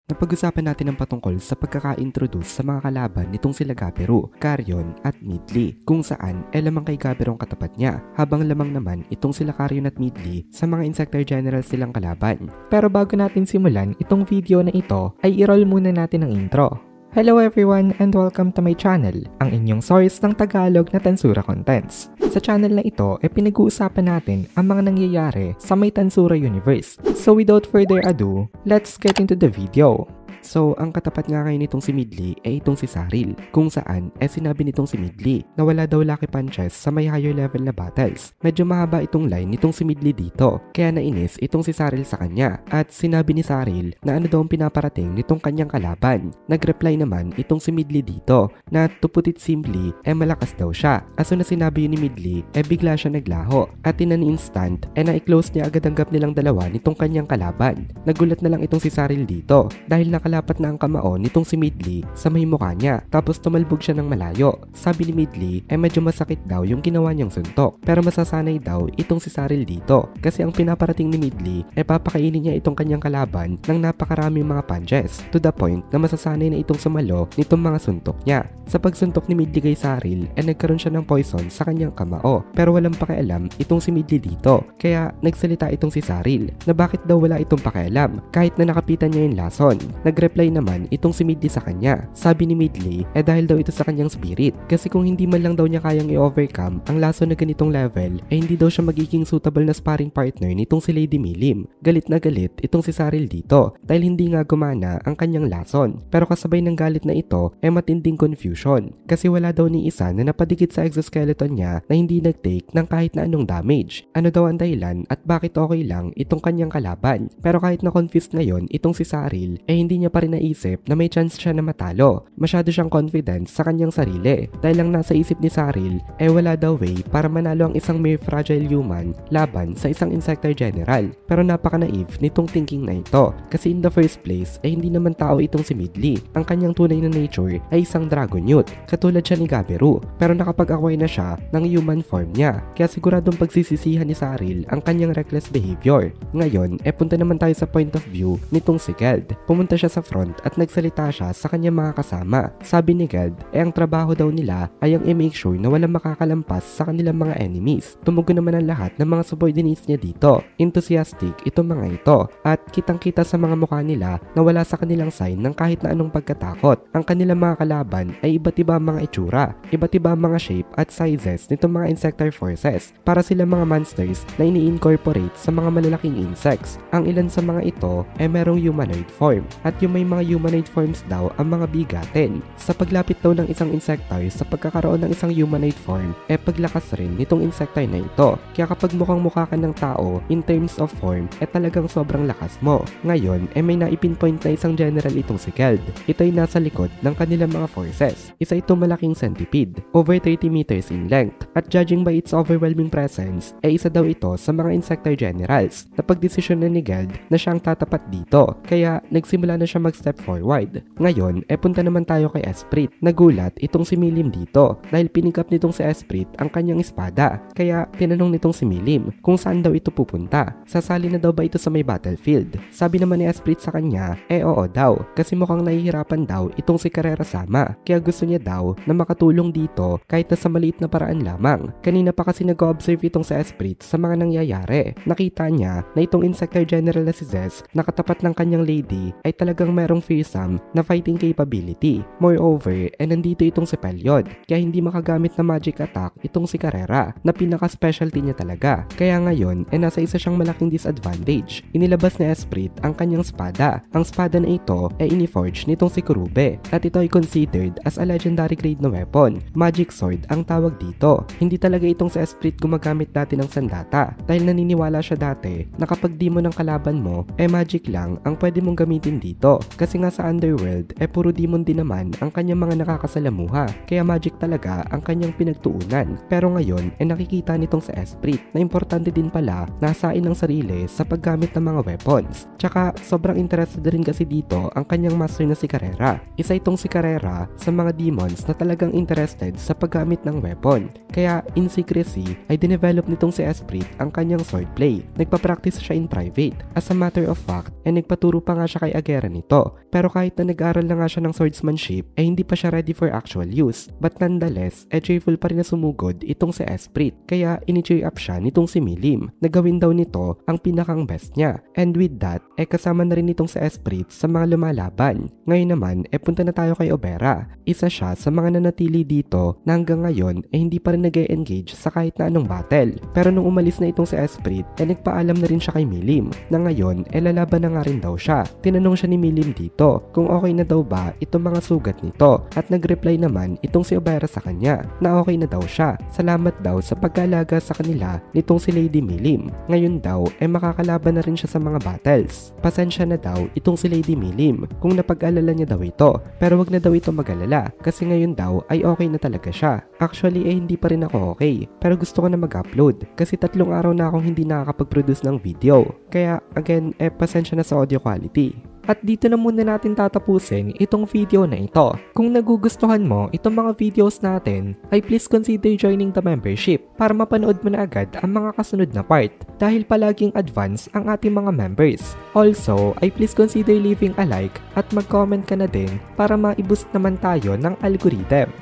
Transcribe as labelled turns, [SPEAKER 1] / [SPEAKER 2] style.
[SPEAKER 1] Napag-usapan natin ang patungkol sa pagkaka-introduce sa mga kalaban nitong sila Gabiru, Carrion at Midley, kung saan lamang kay Gabiru ang katapat niya, habang lamang naman itong sila Carrion at Midley sa mga Insector Generals silang kalaban.
[SPEAKER 2] Pero bago natin simulan itong video na ito, ay i-roll muna natin ang intro. Hello everyone and welcome to my channel, ang inyong source ng Tagalog na Tansura Contents. Sa channel na ito ay pinag-uusapan natin ang mga nangyayari sa may Tansura Universe. So without further ado, let's get into the video.
[SPEAKER 1] So, ang katapat nga ngayon nitong si Midley ay itong si Saril, kung saan sinabi nitong si Midley na wala daw lucky punches sa may higher level na battles. Medyo mahaba itong line nitong si Midley dito, kaya nainis itong si Saril sa kanya at sinabi ni Saril na ano daw ang pinaparating nitong kanyang kalaban. Nag-reply naman itong si Midley dito na to put it simply, malakas daw siya. Aso na sinabi yun ni Midley, bigla siya naglaho at in an instant, na-close niya agad ang gap nilang dalawa nitong kanyang kalaban. Nagulat na lang itong si Saril dito dahil nakalapat na ang kamao nitong si Midley sa may mukha niya, tapos tumalbog siya ng malayo. Sabi ni Midley medyo masakit daw yung ginawa niyang suntok, pero masasanay daw itong si Saril dito kasi ang pinaparating ni Midley papakainin niya itong kanyang kalaban ng napakaraming mga punches to the point na masasanay na itong sumalo nitong mga suntok niya. Sa pagsuntok ni Midley kay Saril nagkaroon siya ng poison sa kanyang kamao, pero walang pakialam itong si Midley dito, kaya nagsalita itong si Saril na bakit daw wala itong pakialam kahit na nakapitan niya yung lason. Nag-reply naman itong si Midley sa kanya. Sabi ni Midley dahil daw ito sa kanyang spirit, kasi kung hindi man lang daw niya kayang i-overcome ang lason na ganitong level hindi daw siya magiging suitable na sparring partner nitong si Lady Milim. Galit na galit itong si Saril dito dahil hindi nga gumana ang kanyang lason, pero kasabay ng galit na ito matinding confusion kasi wala daw ni isa na napadikit sa exoskeleton niya na hindi nag-take ng kahit na anong damage. Ano daw ang dahilan at bakit okay lang itong kanyang kalaban? Pero kahit na confused ngayon itong si Saril hindi niya pa rin naisip na may chance siya na matalo. Masyado siyang confident sa kanyang sarili dahil lang nasa isip ni Saril wala daw way para manalo ang isang mere fragile human laban sa isang Insector General. Pero napaka-naive nitong thinking na ito kasi in the first place hindi naman tao itong si Midley. Ang kanyang tunay na nature ay isang Dragonute, katulad siya ni Gabiru, pero nakapag-acquire na siya ng human form niya, kaya siguradong pagsisisihan ni Saril ang kanyang reckless behavior. Ngayon punta naman tayo sa point of view nitong si Geld. Pumunta siya sa front at nagsalita siya sa kanyang mga kasama. Sabi ni Geld ang trabaho daw nila ay ang i-make sure na walang makakalampas sa kanilang mga enemies. Tumugon naman ang lahat ng mga subordinates niya dito. Enthusiastic itong mga ito at kitang-kita sa mga mukha nila na wala sa kanilang sign ng kahit na anong pagkatakot. Ang kanilang mga kalaban ay iba't iba ang mga itsura, iba't iba ang mga shape at sizes nitong mga Insector forces para sila mga monsters na ini-incorporate sa mga malalaking insects. Ang ilan sa mga ito merong humanoid form at yung may mga humanoid forms daw ang mga bigatin. Sa paglapit daw ng isang Insector sa pagkakaroon ng isang humanoid form paglakas rin nitong Insector na ito. Kaya kapag mukhang mukha ka ng tao in terms of form talagang sobrang lakas mo. Ngayon may naipinpoint na isang general itong si Geld. Ito ay nasa likod ng kanilang mga forces. Isa itong malaking centipede, over 30 meters in length, at judging by its overwhelming presence isa daw ito sa mga Insector Generals. Napagdesisyon na ni Geld na siyang tatapat dito, kaya nagsimula na siya mag-step forward. Ngayon punta naman tayo kay Esprit. Nagulat itong si Milim dito dahil pinikap nitong si Esprit ang kanyang espada, kaya tinanong nitong si Milim kung saan daw ito pupunta. Sasali na daw ba ito sa may battlefield? Sabi naman ni Esprit sa kanya oo daw, kasi mukhang nahihirapan daw itong si Carrera Sama, kaya gusto niya daw na makatulong dito kahit na sa maliit na paraan lamang. Kanina pa kasi nag-observe itong si Esprit sa mga nangyayari. Nakita niya na itong Insector General na si Zez na katapat ng kanyang lady ay talagang merong fearsome na fighting capability. Moreover nandito itong si Pelyod, kaya hindi makagamit na magic attack itong si Carrera na pinaka-specialty niya talaga. Kaya ngayon nasa isa siyang malaking disadvantage. Inilabas ni Esprit ang kanyang spada. Ang spada na ito ini-forge nitong si Kurube at ito ay considered as a legendary grade na weapon. Magic sword ang tawag dito. Hindi talaga itong si Esprit gumagamit dati ng sandata dahil naniniwala siya dati na kapag demon ng kalaban mo magic lang ang pwede mong gamitin dito, kasi nga sa underworld puro demon din naman ang kanyang mga nakakasalamuha, kaya magic talaga ang kanyang pinagtuunan. Pero ngayon nakikita nitong si Esprit na importante din pala nasain ng sarili sa paggamit ng mga weapons. Tsaka sobrang interested rin kasi dito ang kanyang master na si Carrera. Isa itong si Carrera sa mga demons na talagang interested sa paggamit ng weapon, kaya in secrecy ay dinevelop nitong si Esprit ang kanyang swordplay. Nagpa-practice siya in private. As a matter of fact, nagpaturo pa nga siya kay Agera nito. nito. Pero kahit na nag-aral na nga siya ng swordsmanship, hindi pa siya ready for actual use. But nonetheless, joyful pa rin na sumugod itong si Esprit. Kaya ini-cheer up siya nitong si Milim na gawin daw nito ang pinakang best niya. And with that, kasama na rin itong si Esprit sa mga lumalaban. Ngayon naman, punta na tayo kay Obera. Isa siya sa mga nanatili dito na hanggang ngayon hindi pa rin nag-e-engage sa kahit na anong battle. Pero nung umalis na itong si Esprit, nagpaalam na rin siya kay Milim na ngayon lalaban na nga rin daw siya. Tinanong siya ni Milim dito kung okay na daw ba itong mga sugat nito at nag-reply naman itong si Obera sa kanya na okay na daw siya. Salamat daw sa pag-alaga sa kanila nitong si Lady Milim. Ngayon daw makakalaban na rin siya sa mga battles. Pasensya na daw itong si Lady Milim kung napag-alala niya daw ito, pero wag na daw ito mag-alala kasi ngayon daw ay okay na talaga siya. Actually hindi pa rin ako okay, pero gusto ko na mag-upload kasi 3 araw na akong hindi nakakapag-produce ng video. Kaya again, pasensya na sa audio quality. At dito na muna natin tatapusin itong video na ito. Kung nagugustuhan mo itong mga videos natin, ay please consider joining the membership para mapanood mo na agad ang mga kasunod na part dahil palaging advance ang ating mga members. Also, ay please consider leaving a like at mag-comment ka na din para ma-boost naman tayo ng algorithm.